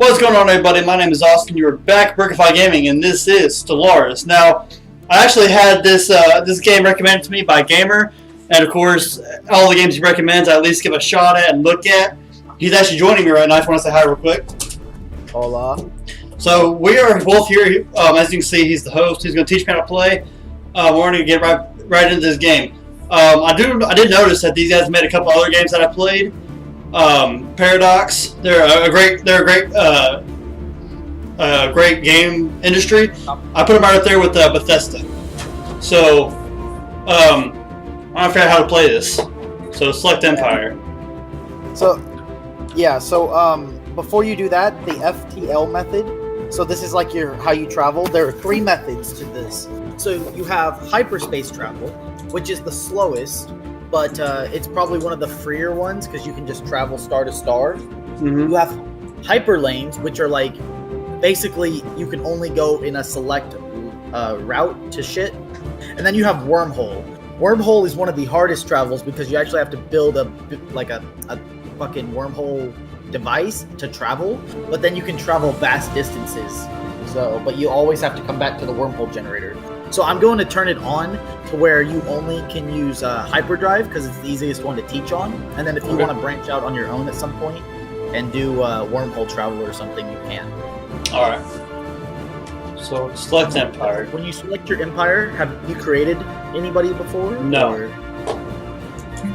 What's going on, everybody? My name is Austin. You're back at Brickify Gaming, and this is Stellaris. Now, I actually had this game recommended to me by Gamer, and of course, all the games he recommends, I at least give a shot at and look at. He's actually joining me right now. I just want to say hi real quick. Hola. So we are both here. As you can see, he's the host. He's going to teach me how to play. We're going to get right into this game. I did notice that these guys made a couple other games that I played. Paradox, they're a great game industry. I put them right up there with Bethesda. So I want to figure out how to play this. So select Empire. So before you do that, the FTL method. So this is like how you travel. There are 3 methods to this. So you have hyperspace travel, which is the slowest, but it's probably one of the freer ones because you can just travel star to star. Mm-hmm. You have hyperlanes, which are like basically you can only go in a select route to shit. And then you have wormhole. Wormhole is one of the hardest travels because you actually have to build a fucking wormhole device to travel, but then you can travel vast distances. So, but you always have to come back to the wormhole generator. So I'm going to turn it on to where you only can use hyperdrive because it's the easiest one to teach on. And then if you want to branch out on your own at some point and do wormhole travel or something, you can. All right. So select Empire. When you select your empire, have you created anybody before? No.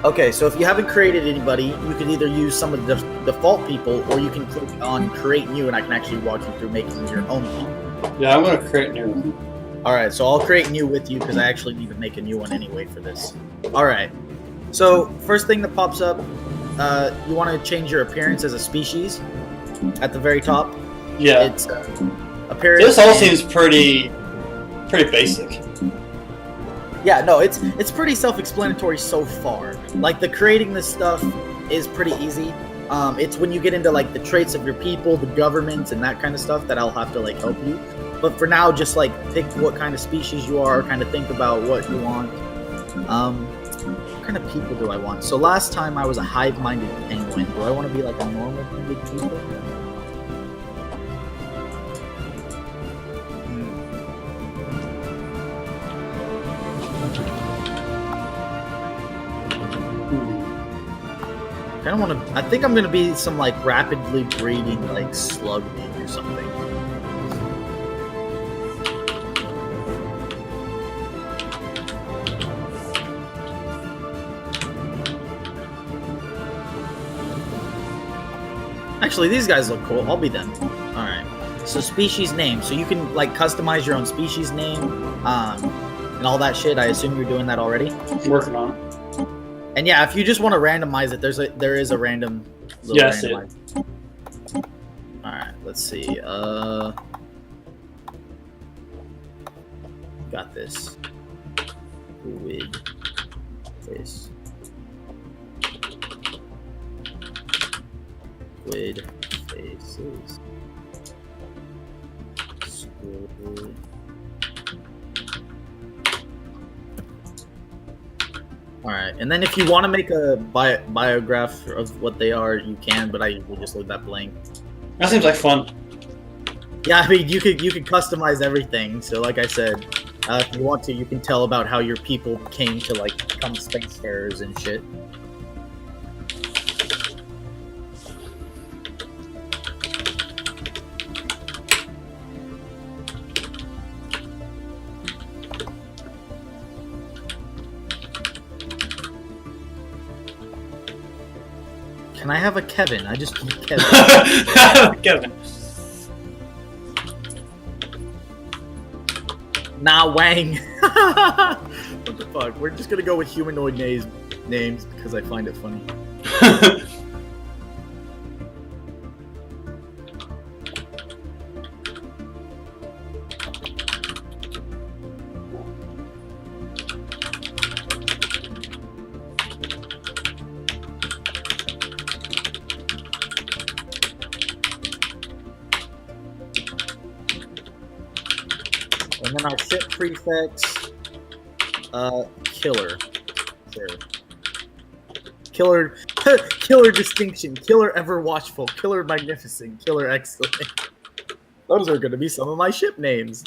Okay, so if you haven't created anybody, you can either use some of the default people, or you can click on Create New, and I can actually walk you through making your own one. Yeah, I'm going to create new. Alright, so I'll create new with you, because I actually need to make a new one anyway for this. Alright, so first thing that pops up, you want to change your appearance as a species at the very top. Yeah. It's appearance. This all seems pretty basic. Yeah, no, it's pretty self-explanatory so far. Like, the creating this stuff is pretty easy. It's when you get into, like, the traits of your people, the governments, and that kind of stuff that I'll have to, like, help you. But for now, just, like, pick what kind of species you are, kind of think about what you want. What kind of people do I want? So last time I was a hive-minded penguin. Do I want to be, like, a normal-minded people? I think I'm gonna be some like rapidly breeding like slug being or something. Actually, these guys look cool. I'll be them. Alright. So species name. So you can like customize your own species name, and all that shit. I assume you're doing that already? I'm working on it. And yeah, if you just want to randomize it, there is a random little randomizer. All right, let's see. Got this. Squid face. Squid faces. Squid. Alright, and then if you want to make a biograph of what they are, you can, but I usually just leave that blank. That seems like fun. Yeah, I mean, you could customize everything, so like I said, if you want to, you can tell about how your people came to, like, become spacefarers and shit. Can I have a Kevin? I just need Kevin. Kevin. Nah, Wang. What the fuck? We're just gonna go with humanoid names because I find it funny. And then our ship prefix, killer. Sure. Killer Killer distinction, killer ever watchful, killer magnificent, killer excellent. Those are going to be some of my ship names.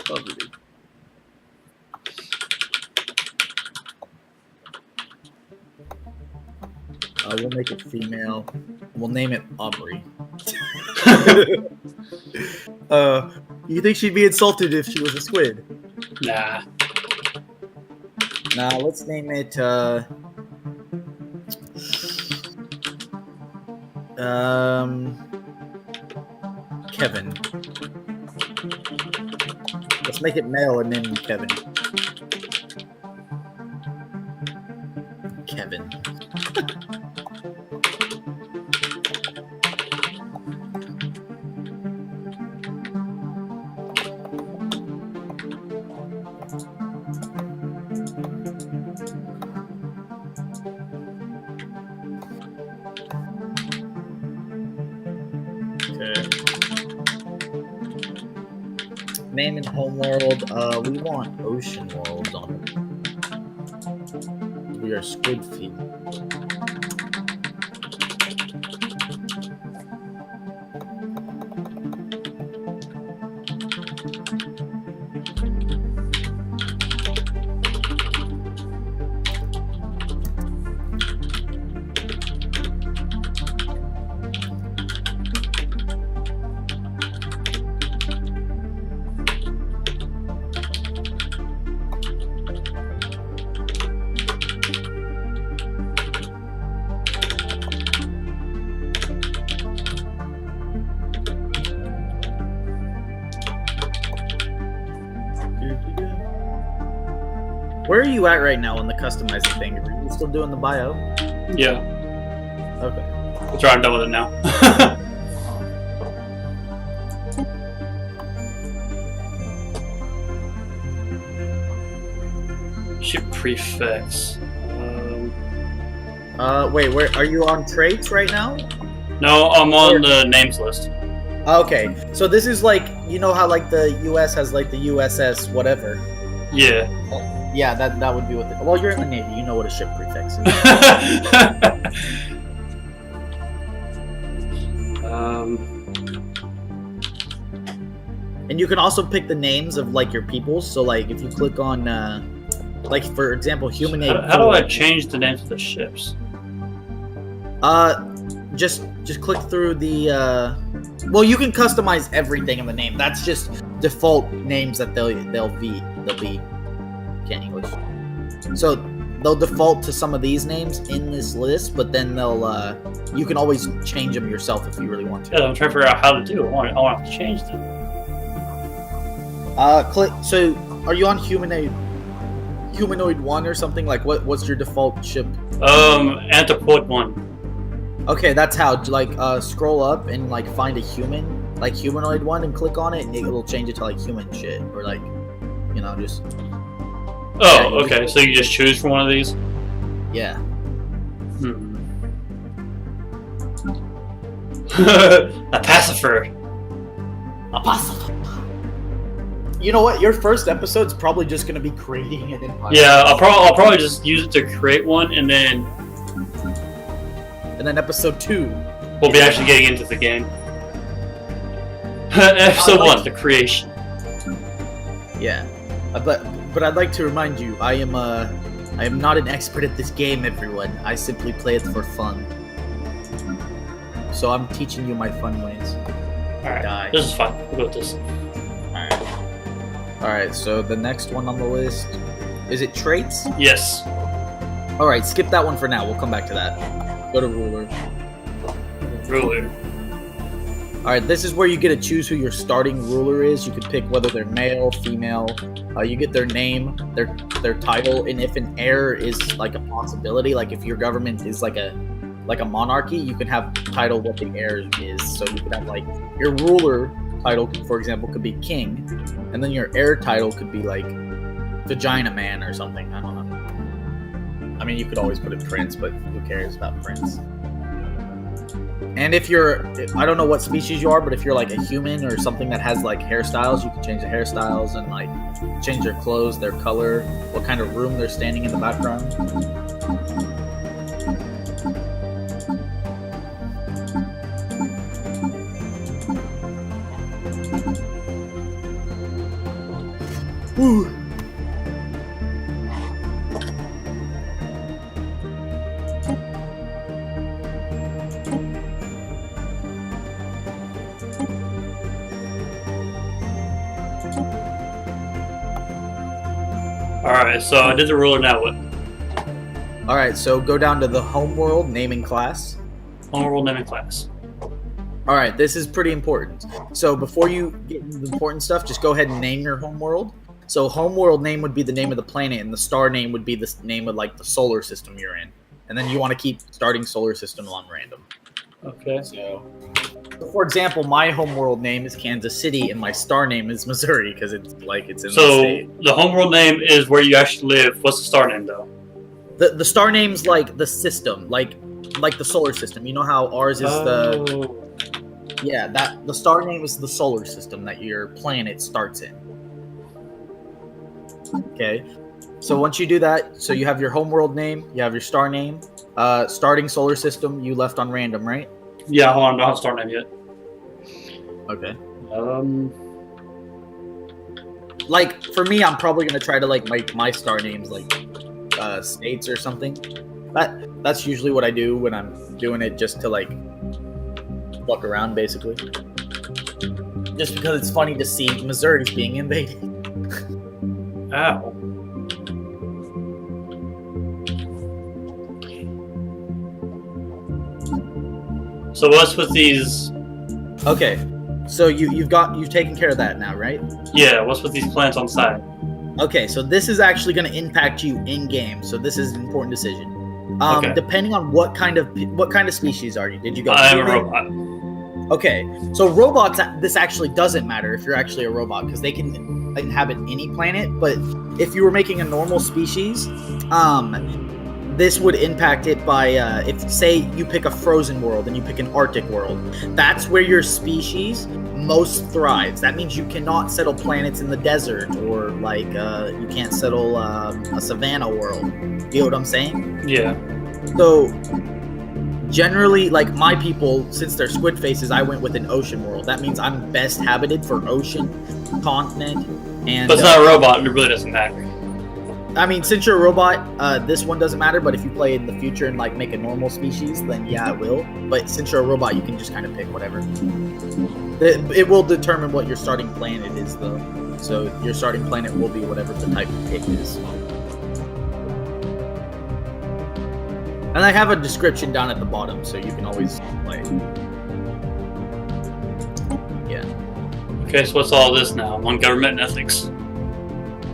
We'll make it female. We'll name it Aubrey. You think she'd be insulted if she was a squid? Nah. Now let's name it. Kevin. Let's make it male and name Kevin. Kevin. Name in homeworld, we want ocean world on it. We are squid feet. Where are you at right now on the customizing thing? Are you still doing the bio? Yeah. Okay. That's right, I'm done with it now. Ship prefix. Wait, where are you on traits right now? No, I'm on the names list. Okay, so this is like, you know how like the US has like the USS whatever. Yeah. Yeah, that would be what. Well, you're in the Navy. You know what a ship prefix is. And you can also pick the names of like your peoples. So like if you click on, like for example, human name. How do I change the names of the ships? Just click through the. Well, you can customize everything in the name. That's just default names that they'll be. Can't English. So they'll default to some of these names in this list, but then they'll you can always change them yourself if you really want to. Yeah, I'm trying to figure out how to do it. I want to change them. Click. So are you on humanoid 1 or something? Like what's your default ship? Anthropoid 1. Okay, that's how. Like scroll up and like find a human, like humanoid 1, and click on it, and it'll change it to like human shit or like, you know, just. Oh, yeah, okay. So you just choose from one of these? Yeah. A pacifier. A pacifier. You know what? Your first episode's probably just gonna be creating an empire. Yeah, I'll probably just use it to create one, and then episode 2. We'll be actually getting into the game. Episode 1, the creation. Yeah, but I'd like to remind you, I am not an expert at this game, everyone. I simply play it for fun. So I'm teaching you my fun ways. Alright, this is fun. We'll go with this. Alright, so the next one on the list, is it traits? Yes. Alright, skip that one for now. We'll come back to that. Go to ruler. Ruler. Alright, this is where you get to choose who your starting ruler is. You can pick whether they're male, female. You get their name, their title, and if an heir is like a possibility, like if your government is like a monarchy, you can have title what the heir is. So you could have like your ruler title, for example, could be king, and then your heir title could be like vagina man or something. I don't know. I mean, you could always put a prince, but who cares about prince? And if you're, I don't know what species you are, but if you're like a human or something that has like hairstyles, you can change the hairstyles and like change their clothes, their color, what kind of room they're standing in the background. Woo. Alright, so I did the ruler, now what? Alright, so go down to the homeworld naming class. Homeworld naming class. Alright, this is pretty important. So before you get into the important stuff, just go ahead and name your homeworld. So homeworld name would be the name of the planet, and the star name would be the name of like the solar system you're in. And then you want to keep starting solar system on random. Okay. So, for example, my homeworld name is Kansas City, and my star name is Missouri because it's in the state. So the homeworld name is where you actually live. What's the star name though? The star name's like the system, like the solar system. You know how ours is the the star name is the solar system that your planet starts in. Okay. So once you do that, so you have your homeworld name, you have your star name, starting solar system you left on random, right? Yeah, hold on, I don't have a star name yet. Okay. Like for me, I'm probably gonna try to like make my star names like states or something. That's usually what I do when I'm doing it, just to like fuck around, basically. Just because it's funny to see Missouri's being invaded. Ow. So what's with these? Okay, so you've taken care of that now, right? Yeah. What's with these planets on the side? Okay, so this is actually going to impact you in game. So this is an important decision. Okay. Depending on what kind of species are you? Did you go? I am a robot. Okay, so robots. This actually doesn't matter if you're actually a robot because they can inhabit any planet. But if you were making a normal species, this would impact it by if say you pick a frozen world and you pick an Arctic world, that's where your species most thrives. That means you cannot settle planets in the desert, or like you can't settle a savanna world. You know what I'm saying? Yeah. So generally, like my people, since they're squid faces, I went with an ocean world. That means I'm best habited for ocean, continent, and. But it's not a robot. It really doesn't matter. I mean, since you're a robot, this one doesn't matter, but if you play in the future and, like, make a normal species, then yeah, it will. But since you're a robot, you can just kind of pick whatever. It will determine what your starting planet is, though. So your starting planet will be whatever the type you pick is. And I have a description down at the bottom, so you can always, like... Yeah. Okay, so what's all this now? I'm on government and ethics.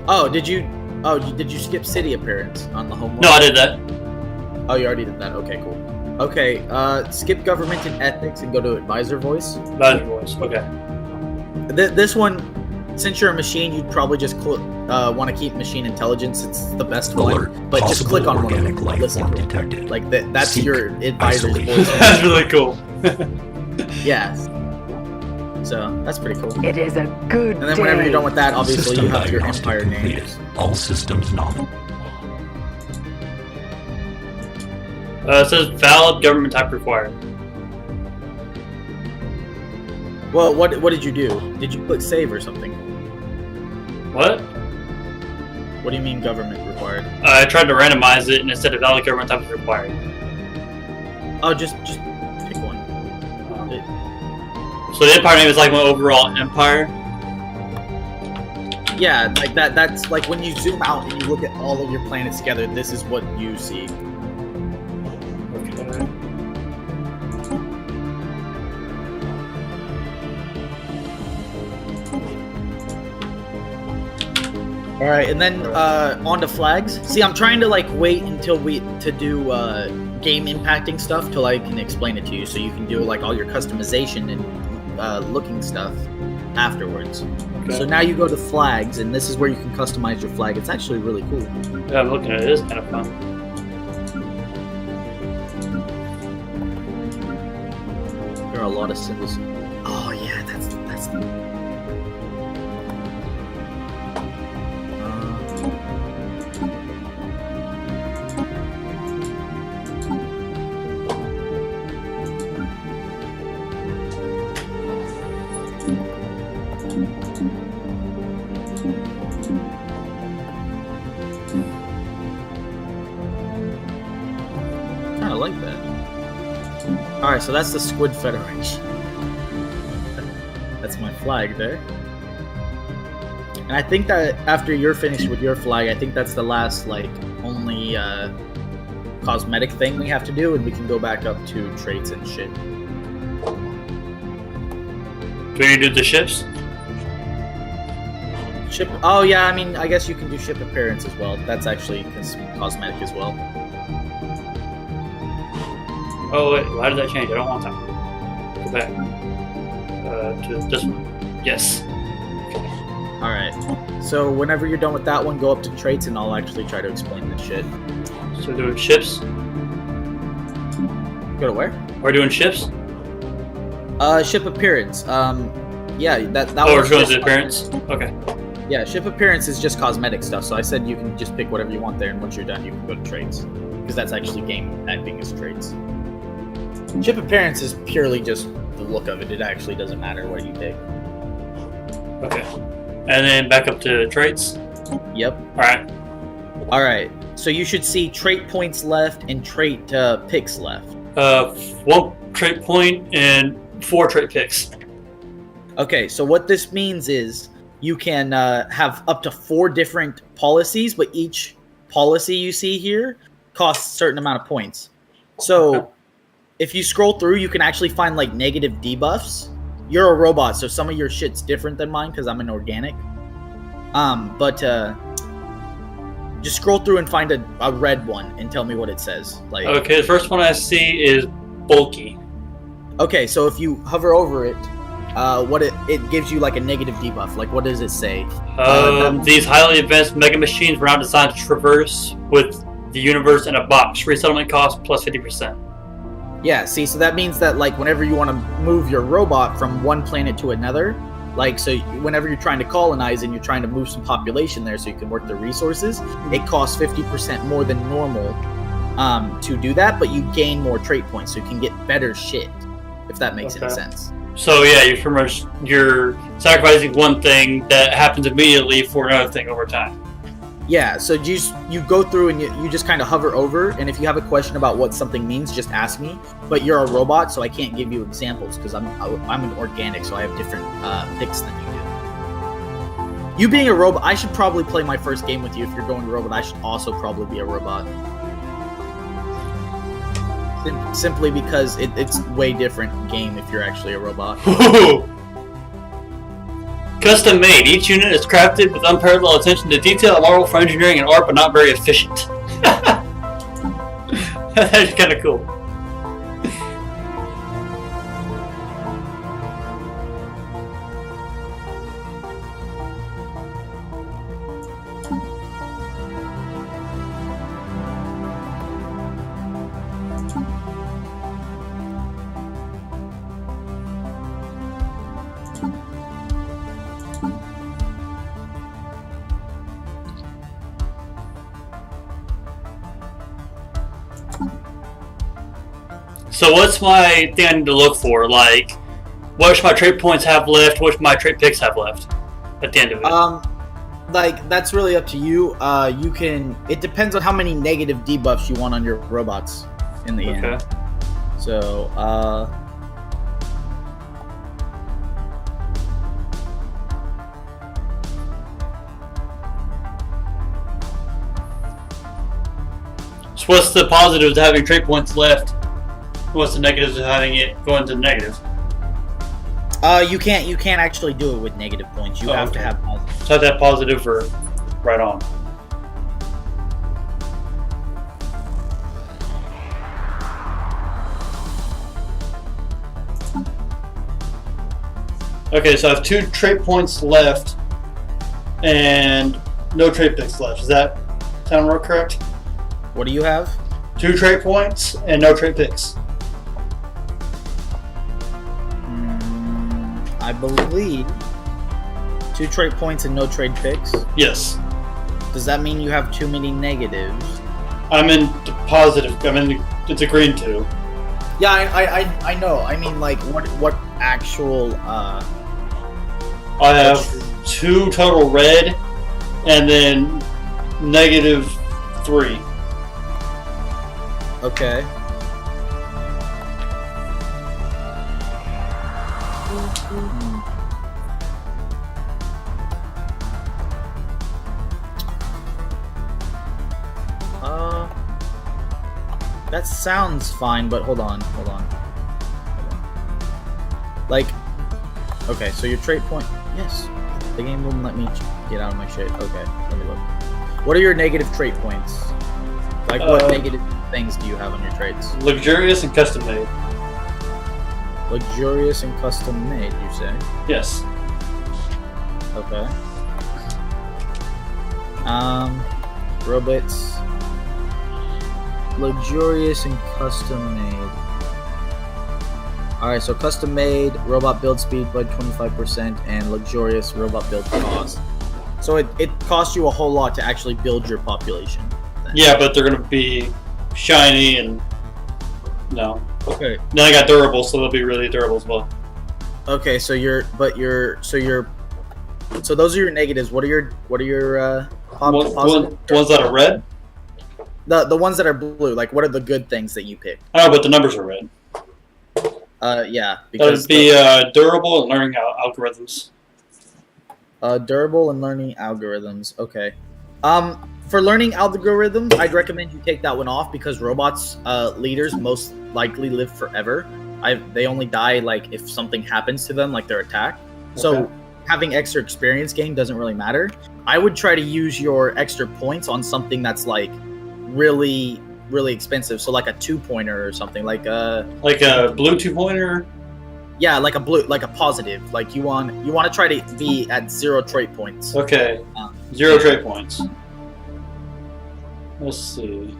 Oh, did you skip city appearance on the home? No, I did that. Oh, you already did that. Okay, cool. Okay, skip government and ethics and go to advisor voice. Advisor voice. Okay. This one, since you're a machine, you'd probably just want to keep machine intelligence. It's the best Alert. one. But just click on one of them. Life Listen to it. detected. Like that's Seek. your advisor's Isolate. voice. That's really cool. Yeah. So that's pretty cool. It is a good And then whenever you're done with that, obviously System you have your diagnostic empire completed. names. All systems nominal. It says valid government type required. Well, what did you do? Did you click save or something? What? What do you mean government required? I tried to randomize it and it said a valid government type is required. Oh, just pick one. So the empire name is like my overall empire. Yeah, like that's like when you zoom out and you look at all of your planets together, this is what you see. Okay. All right, and then on to flags. See, I'm trying to like wait until to do game impacting stuff till I can explain it to you, so you can do like all your customization and looking stuff afterwards. Okay. So now you go to flags, and this is where you can customize your flag. It's actually really cool. Yeah, I'm looking at it. It is kind of fun. There are a lot of symbols. Oh yeah, that's the. Alright, so that's the Squid Federation. That's my flag there. And I think that after you're finished with your flag, I think that's the last, like, only cosmetic thing we have to do, and we can go back up to traits and shit. Do we do the ships? Ship. Oh yeah, I mean, I guess you can do ship appearance as well. That's actually cosmetic as well. Oh wait, why did that change? I don't want that. Go back to this one. Yes. All right. So whenever you're done with that one, go up to traits, and I'll actually try to explain this shit. So we're doing ships. Go to where? We're doing ships. Ship appearance. Yeah, that. Oh, we're going to appearance. Okay. Yeah, ship appearance is just cosmetic stuff. So I said you can just pick whatever you want there, and once you're done, you can go to traits, because that's actually game acting as traits. Ship appearance is purely just the look of it. It actually doesn't matter what you pick. Okay. And then back up to traits. Yep. All right. So you should see trait points left and trait picks left. 1 trait point and 4 trait picks. Okay. So what this means is you can have up to 4 different policies, but each policy you see here costs a certain amount of points. So if you scroll through, you can actually find like negative debuffs. You're a robot, so some of your shit's different than mine because I'm an organic. But just scroll through and find a red one and tell me what it says. Like, okay, the first one I see is bulky. Okay, so if you hover over it, it gives you like a negative debuff. Like, what does it say? These highly advanced mega machines were now designed to traverse with the universe in a box. Resettlement cost plus 50%. Yeah, see, so that means that, like, whenever you want to move your robot from one planet to another, like, so whenever you're trying to colonize and you're trying to move some population there so you can work the resources, it costs 50% more than normal to do that, but you gain more trait points, so you can get better shit, if that makes any sense. So, yeah, you're sacrificing one thing that happens immediately for another thing over time. Yeah, so you go through and you just kind of hover over, and if you have a question about what something means, just ask me. But you're a robot, so I can't give you examples because I'm an organic, so I have different picks than you do. You being a robot, I should probably play my first game with you. If you're going robot, I should also probably be a robot. Simply because it's way different game if you're actually a robot. Custom made. Each unit is crafted with unparalleled attention to detail and marvel for engineering and art, but not very efficient. That's kind of cool. So what's my thing I need to look for? Like, what should my trait points have left? What should my trait picks have left at the end of it? Like, that's really up to you. It depends on how many negative debuffs you want on your robots in the end. So, so what's the positives of having trait points left? What's the negatives of having it go into the negative? You can't actually do it with negative points. You have to have positive. So have that positive for right on. Okay, so I have 2 trait points left and no trait picks left. Does that sound correct? What do you have? 2 trait points and no trait picks. I believe 2 trait points and no trade picks. Yes. Does that mean you have too many negatives? I'm in positive. It's a green 2. Yeah, I know. I mean, like, what actual? I have 2 total red, and then -3. Okay. That sounds fine, but hold on. Like, okay, so your trait point. Yes, the game wouldn't let me get out of my shit. Okay, let me look. What are your negative trait points? Like, what negative things do you have on your traits? Luxurious and custom made. Luxurious and custom made, you say? Yes. Okay. Robots. Luxurious and custom made. Alright, so custom made, robot build speed by 25%, and luxurious robot build cost. So it costs you a whole lot to actually build your population. Then. Yeah, but they're gonna be shiny and no. Okay. Then I got durable, so they'll be really durable as well. Okay, so so those are your negatives. What are your ones that are red? The ones that are blue, like what are the good things that you pick? Oh, but the numbers are red. Yeah. That would be durable and learning algorithms. Durable and learning algorithms. Okay. For learning algorithms, I'd recommend you take that one off because robots leaders most likely live forever. They only die like if something happens to them, like they're attacked. So having extra experience gain doesn't really matter. I would try to use your extra points on something that's like really expensive, so like a 2-pointer or something, like a blue 2-pointer. Yeah, like a positive. Like you want to try to be at 0 trait points. Okay, 0 trait points. Let's see.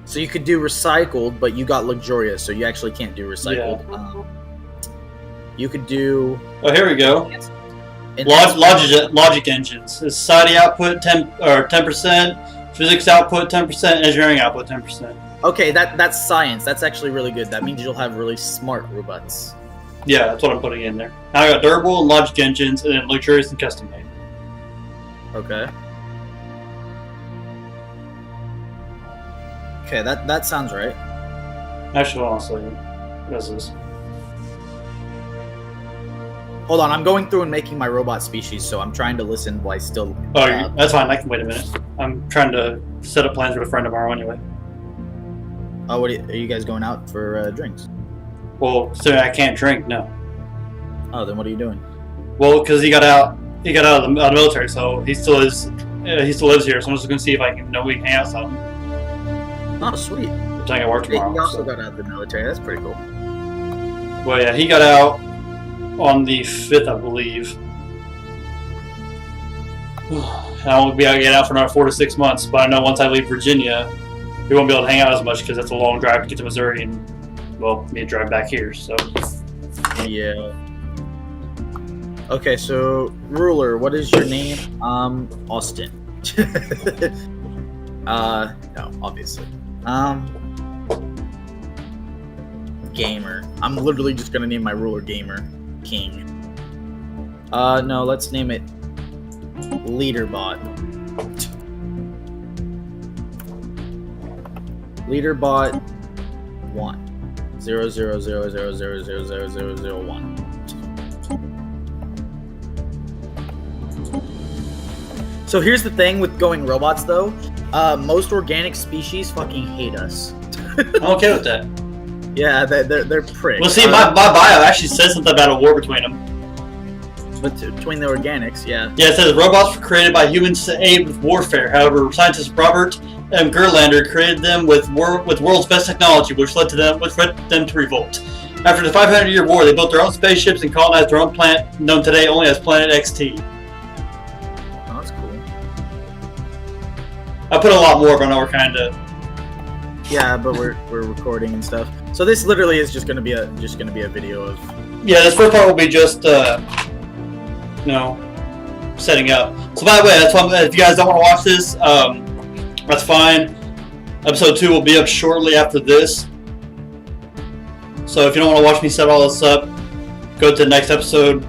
So you could do recycled, but you got luxurious, so you actually can't do recycled. Yeah. You could do. Oh, here we go. Logic engines. Society output 10%, physics output 10%, engineering output 10%. Okay, that's science. That's actually really good. That means you'll have really smart robots. Yeah, that's what I'm putting in there. Now I got durable and logic engines, and then luxurious and custom made. Okay. Okay, that sounds right. Actually, honestly, what is this? Hold on, I'm going through and making my robot species, so I'm trying to listen while I still... Oh, that's fine. I can wait a minute. I'm trying to set up plans with a friend tomorrow anyway. Oh, are you guys going out for drinks? Well, so I can't drink, no. Oh, then what are you doing? Well, because he got out of the military, so he still lives here. So I'm just going to see if we can hang out something. Oh, sweet. I'm taking work tomorrow. He also got out of the military. That's pretty cool. Well, yeah, he got out on the 5th, I believe. I won't be able to get out for another 4 to 6 months, but I know once I leave Virginia, we won't be able to hang out as much because that's a long drive to get to Missouri and, well, me to drive back here, so. Yeah. Okay, so, Ruler, what is your name? Austin. No, obviously. Gamer. I'm literally just gonna name my ruler Gamer King. No, let's name it Leaderbot. Leaderbot 1 0 0 0 0 0 0 0 0 0 1. So here's the thing with going robots, though. Most organic species fucking hate us. I'm okay with that. Yeah, they're pricks. Well, see, my bio actually says something about a war between them. Between the organics, yeah. Yeah, it says robots were created by humans to aid with warfare. However, scientist Robert M. Gerlander created them with world's best technology, which led them to revolt. After the 500-year war, they built their own spaceships and colonized their own planet, known today only as Planet XT. Oh, that's cool. I put a lot more, but I know we're kind of. Yeah, but we're recording and stuff. So this literally is just gonna be a video of. Yeah, this first part will be just setting up. So by the way, that's why if you guys don't want to watch this, that's fine. Episode 2 will be up shortly after this. So if you don't want to watch me set all this up, go to the next episode.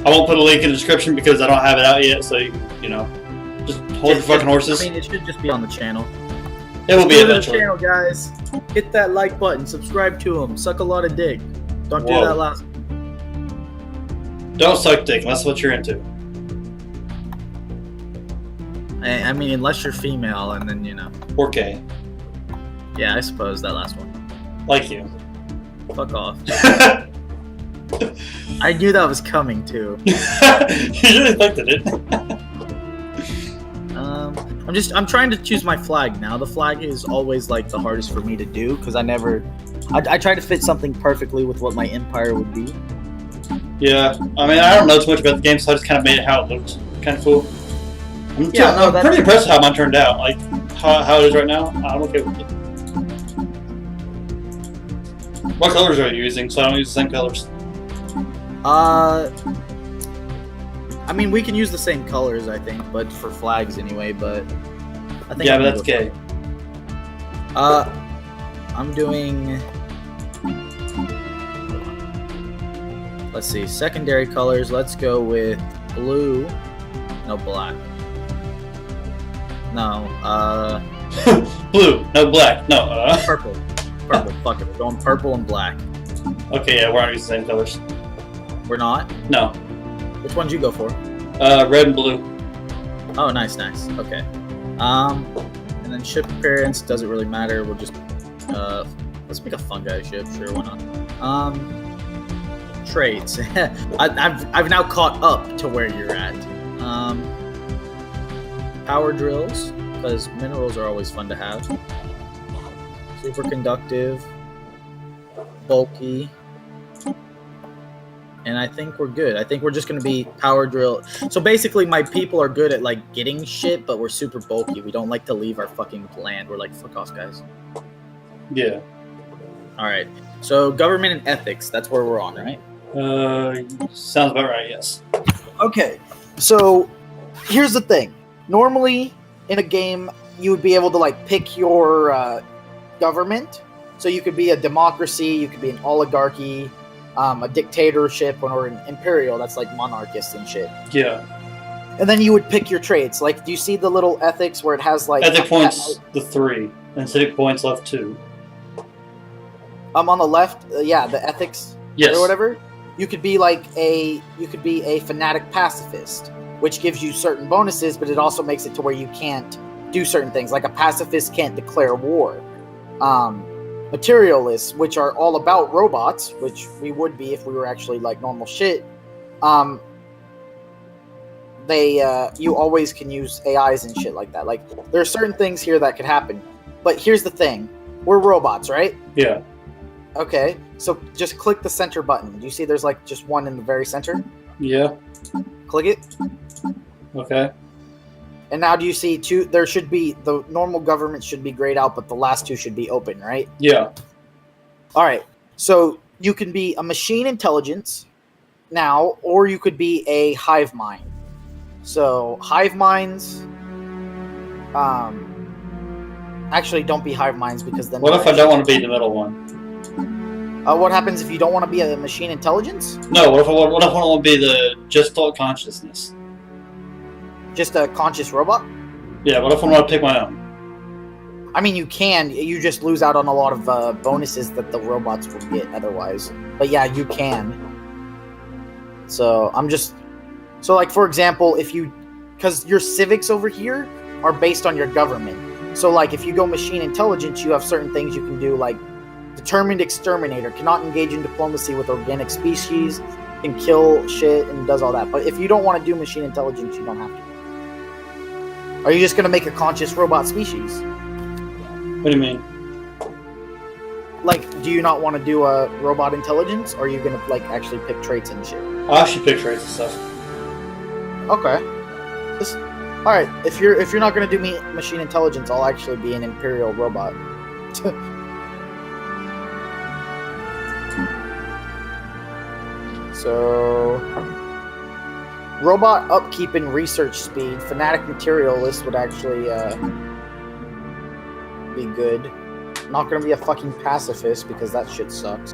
I won't put a link in the description because I don't have it out yet. So you know, just hold your fucking horses. I mean, it should just be on the channel. It will be Go to the eventually. channel, guys. Hit that like button. Subscribe to him. Suck a lot of dick. Don't do Whoa. that last. Don't suck dick unless that's what you're into. I mean, unless you're female, and then, you know. Or gay. Yeah, I suppose that last one. Like you. Fuck off. I knew that was coming, too. You really expected it. I'm trying to choose my flag now. The flag is always, like, the hardest for me to do, because I try to fit something perfectly with what my empire would be. Yeah, I mean, I don't know too much about the game, so I just kind of made it how it looked. Kind of cool. I'm pretty impressed with how mine turned out. Like, how it is right now, I'm okay with it. What colors are you using, so I don't use the same colors? I mean, we can use the same colors, I think, but for flags anyway, but I think... Yeah, but that's gay. I'm doing... Let's see, secondary colors, let's go with blue. No, black. No, Blue, no black, no, Purple. Purple, fuck it, we're going purple and black. Okay, yeah, we're not using the same colors. We're not? No. Which one'd you go for? Red and blue. Oh, nice, okay. And then ship appearance, doesn't really matter, we'll just, let's make a fungi ship, sure, why not? Traits. I've now caught up to where you're at. Power drills, because minerals are always fun to have. Super conductive, bulky, and I think we're good. I think we're just gonna be power drill. So basically, my people are good at like getting shit, but we're super bulky. We don't like to leave our fucking land. We're like, fuck off, guys. Yeah. All right. So government and ethics. That's where we're on, right? Sounds about right. Yes. Okay. So here's the thing. Normally, in a game, you would be able to like pick your government. So you could be a democracy, you could be an oligarchy, a dictatorship, or an imperial. That's like monarchist and shit. Yeah. And then you would pick your traits. Like, do you see the little ethics where it has like ethic points the 3, and civic points left 2. On the left, yeah, the ethics Yes. or whatever. You could be like a fanatic pacifist, which gives you certain bonuses, but it also makes it to where you can't do certain things. Like a pacifist can't declare war. Materialists, which are all about robots, which we would be if we were actually like normal shit. You always can use AIs and shit like that. Like there are certain things here that could happen, but here's the thing: we're robots, right? Yeah. Okay, so just click the center button. Do you see there's like just one in the very center? Yeah. Click it. Okay. And now do you see two? There should be, the normal government should be grayed out, but the last two should be open, right? Yeah. All right. So you can be a machine intelligence now, or you could be a hive mind. So hive minds, actually don't be hive minds because then. What if I don't want to be the middle one? What happens if you don't want to be a machine intelligence? No. What if I want to be the just thought consciousness? Just a conscious robot? Yeah. What if I want to pick my own? I mean, you can. You just lose out on a lot of bonuses that the robots would get otherwise. But yeah, you can. So like for example, because your civics over here are based on your government. So like if you go machine intelligence, you have certain things you can do, like determined exterminator, cannot engage in diplomacy with organic species, can kill shit and does all that. But if you don't want to do machine intelligence, you don't have to. Are you just going to make a conscious robot species? What do you mean? Like, do you not want to do a robot intelligence? Or are you going to like actually pick traits and shit? I'll actually pick traits and stuff. Okay. All right. If you're not going to do machine intelligence, I'll actually be an imperial robot. So, robot upkeep and research speed. Fanatic materialist would actually be good. Not gonna be a fucking pacifist because that shit sucks.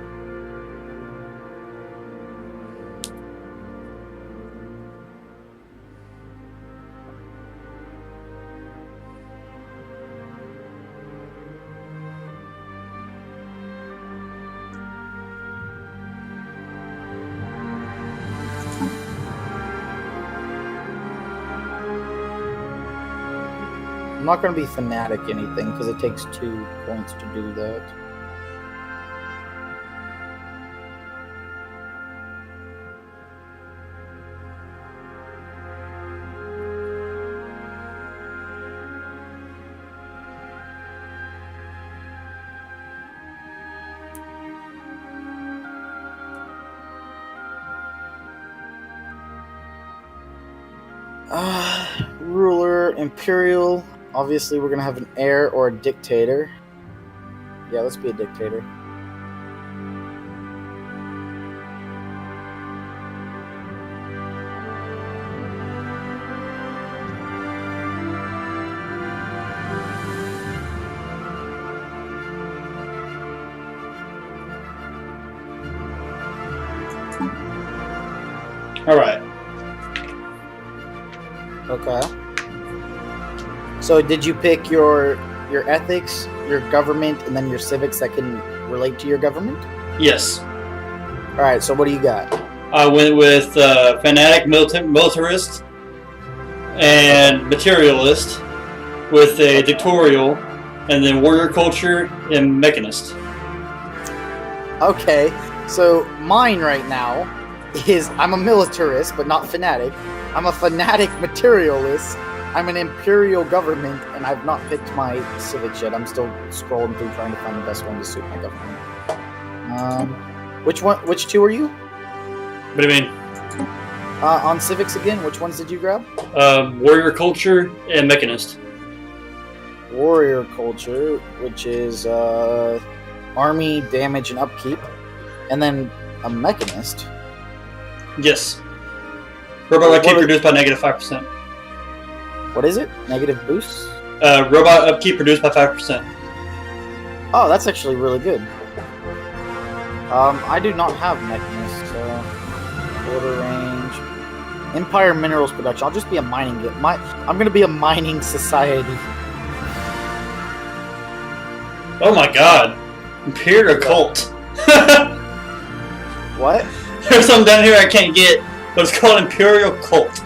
not going to be fanatic anything because it takes 2 points to do that. Ruler, imperial. Obviously, we're gonna have an heir or a dictator. Yeah, let's be a dictator. All right. Okay. So did you pick your ethics, your government, and then your civics that can relate to your government? Yes. All right. So what do you got? I went with fanatic militarist and materialist with a dictatorial, and then warrior culture and mechanist. Okay. So mine right now is I'm a militarist, but not fanatic. I'm a fanatic materialist. I'm an imperial government, and I've not picked my civics yet. I'm still scrolling through trying to find the best one to suit my government. Which two are you? What do you mean? On civics again, which ones did you grab? Warrior culture and mechanist. Warrior culture, which is army, damage, and upkeep. And then a mechanist. Yes. Robot upkeep produced by -5%. What is it? Negative boosts? Robot upkeep produced by 5%. Oh, that's actually really good. I do not have mechanist, so border range. Empire minerals production. I'll just be a mining I'm gonna be a mining society. Oh my god. Imperial cult. What? There's something down here I can't get, but it's called Imperial Cult.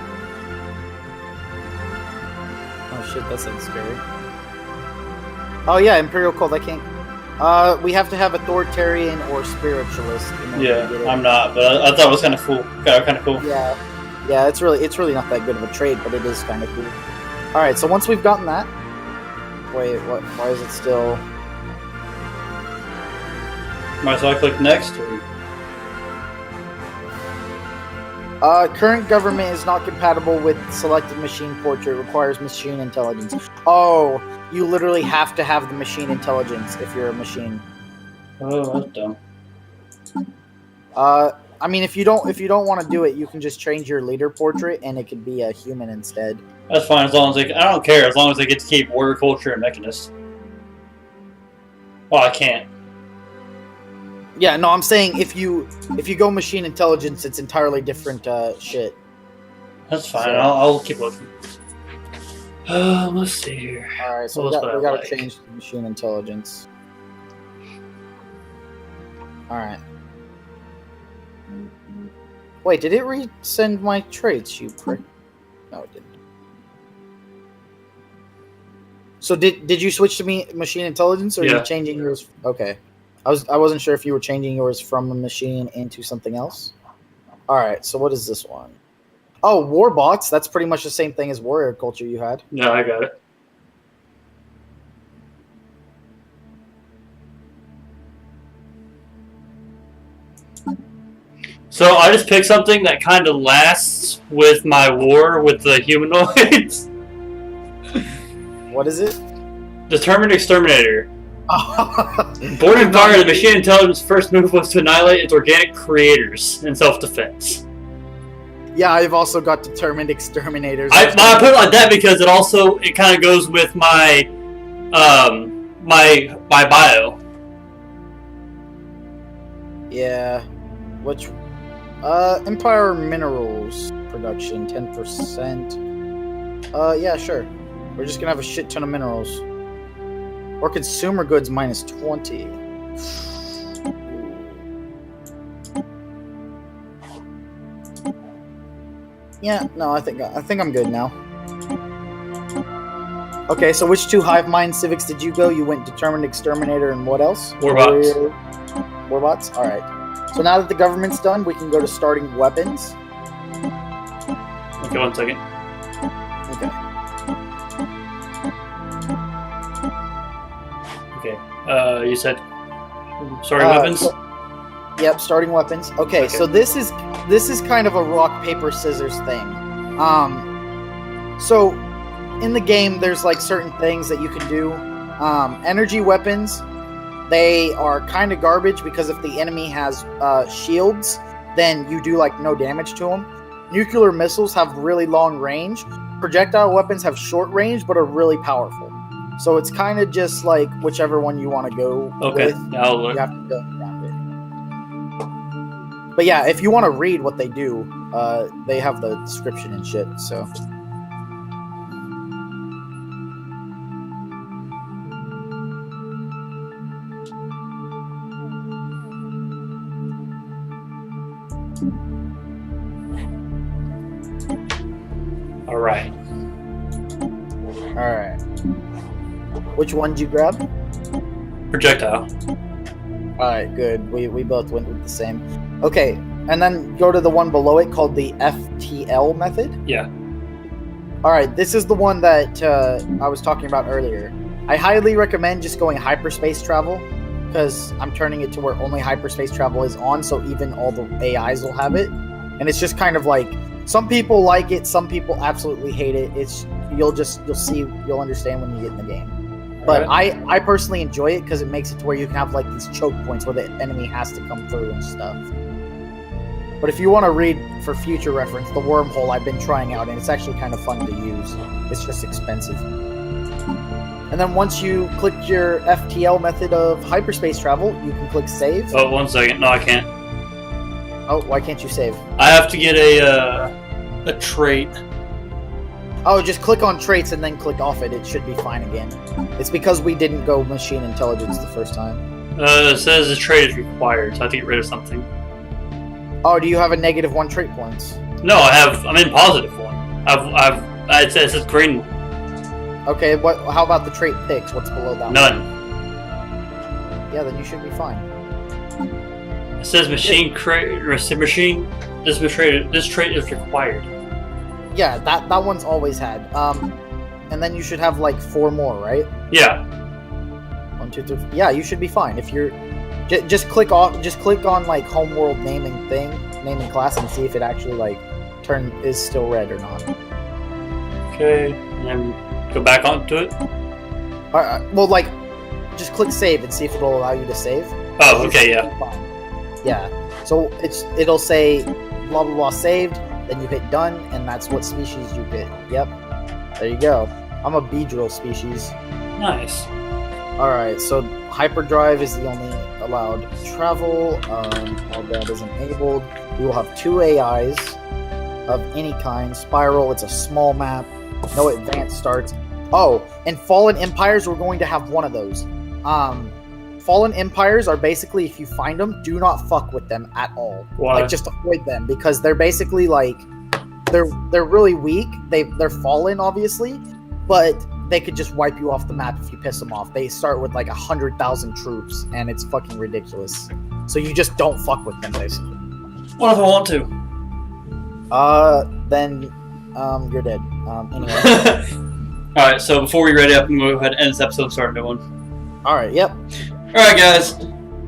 Oh shit, that sounds scary. Oh yeah, Imperial Cult, I can't... we have to have authoritarian or spiritualist. Yeah, I'm not, but I thought it was kind of cool. Kind of cool. Yeah, it's really not that good of a trade, but it is kind of cool. Alright, so once we've gotten that... Wait, what? Why is it still... So I click next? Or... current government is not compatible with selected machine portrait. Requires machine intelligence. Oh, you literally have to have the machine intelligence if you're a machine. Oh, that's dumb. I mean, if you don't want to do it, you can just change your leader portrait and it could be a human instead. That's fine as long as they. I don't care as long as they get to keep warrior culture and mechanist. Well, I can't. Yeah, no, I'm saying if you go machine intelligence, it's entirely different shit. That's fine. So, I'll keep looking. Let's see here. All right, so we got to change to machine intelligence. All right. Wait, did it resend my traits? You prick. No, it didn't. So did you switch to machine intelligence, or are you changing yours? Okay. I wasn't sure if you were changing yours from a machine into something else. All right, so what is this one? Oh, warbots. That's pretty much the same thing as warrior culture you had. Yeah, I got it. So I just picked something that kind of lasts with my war with the humanoids. What is it? Determined Exterminator. Born in fire, the machine intelligence's first move was to annihilate its organic creators in self-defense. Yeah, I've also got determined exterminators. I put it like that because it kind of goes with my my bio. Yeah, which Empire minerals production 10%. Yeah, sure. We're just gonna have a shit ton of minerals. Or consumer goods minus 20. Yeah, no, I think I'm good now. Okay, so which two Hive Mind civics did you go? You went Determined Exterminator and what else? Warbots. Warbots? Alright. So now that the government's done, we can go to starting weapons. Okay, 1 second. Okay. Okay. You said starting weapons? Yep, starting weapons. Okay, so this is kind of a rock, paper, scissors thing. So in the game, there's like certain things that you can do. Energy weapons, they are kind of garbage because if the enemy has shields, then you do like no damage to them. Nuclear missiles have really long range. Projectile weapons have short range but are really powerful. So it's kind of just like whichever one you want to go with. I'll look. You have to go around it. But yeah, if you want to read what they do, they have the description and shit, so... Alright. Alright. Which one did you grab? Projectile. Alright, good. We both went with the same. Okay, and then go to the one below it called the FTL method. Yeah. Alright, this is the one that I was talking about earlier. I highly recommend just going hyperspace travel, because I'm turning it to where only hyperspace travel is on, so even all the AIs will have it. And it's just kind of like, some people like it, some people absolutely hate it. You'll understand when you get in the game. But right. I personally enjoy it because it makes it to where you can have like these choke points where the enemy has to come through and stuff. But if you want to read for future reference, the wormhole I've been trying out, and it's actually kind of fun to use. It's just expensive. And then once you click your FTL method of hyperspace travel, you can click save. Oh, 1 second. No, I can't. Oh, why can't you save? I have to get a trait. Oh, just click on traits and then click off it. It should be fine again. It's because we didn't go machine intelligence the first time. It says the trait is required, so I have to get rid of something. Oh, do you have a -1 trait points? No, I'm in positive one. It says green. Okay, how about the trait picks? What's below that? None. Yeah, then you should be fine. It says machine this trait is required. Yeah, that one's always had. And then you should have like 4 more, right? Yeah. 1, 2, 3. Yeah, you should be fine. If you're just click on like homeworld naming class, and see if it actually like is still red or not. Okay, and then go back onto it. Well, like just click save and see if it'll allow you to save. Oh, okay, yeah. Yeah. So it'll say blah blah blah saved. Then you hit done, and that's what species you hit. Yep. There you go. I'm a Beedrill species. Nice. Alright, so hyperdrive is the only allowed travel. All that is enabled. We will have 2 AIs of any kind. Spiral, it's a small map. No advanced starts. Oh, and Fallen Empires, we're going to have one of those. Fallen Empires are basically, if you find them, do not fuck with them at all. Why? Like, just avoid them, because they're basically like, they're really weak. They're fallen, obviously, but they could just wipe you off the map if you piss them off. They start with like 100,000 troops, and it's fucking ridiculous. So you just don't fuck with them, basically. What if I want to? Then you're dead. Anyway. Alright, so before we ready up, I'm going to go ahead and end this episode and start a new one. Alright, yep. Alright guys,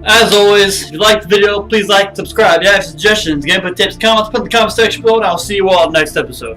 as always, if you liked the video, please like, subscribe. If you have suggestions, gameplay tips, comments, put in the comment section below, and I'll see you all in the next episode.